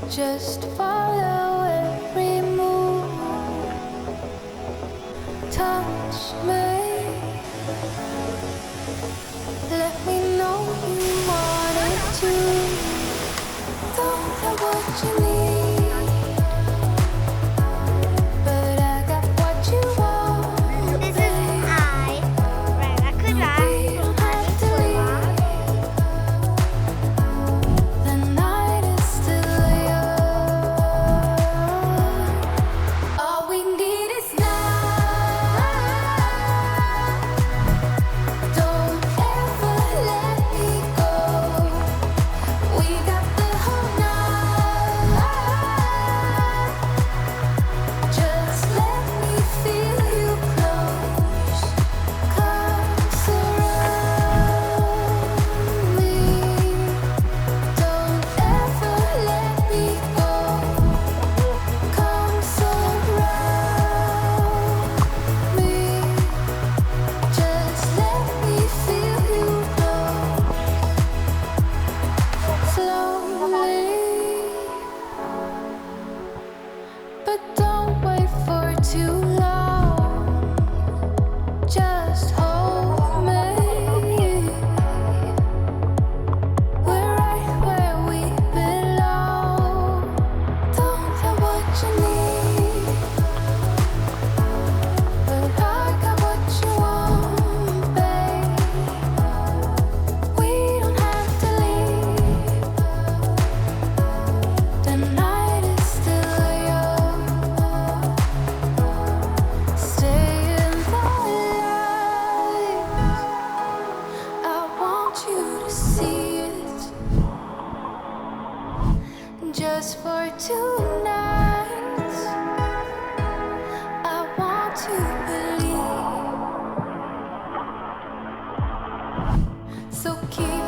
Just follow every move. Touch me. Let me know you want it too. Don't know what you need, but I got what you want. This is I. Rarakura. We don't have to leave. The night is still young. All we need is now. Don't ever let me go. We got the whole night. Just let me feel you close. Come surround me. Don't ever let me go. Come surround me. Just let me feel you close. Slowly, but don't wait for too long. Just hold me. We're right where we belong. Don't know what you need, but I got what you want, babe. We don't have to leave. The night is still young. Stay in the light. I want you to see it. Just for tonight, I want to believe. So keep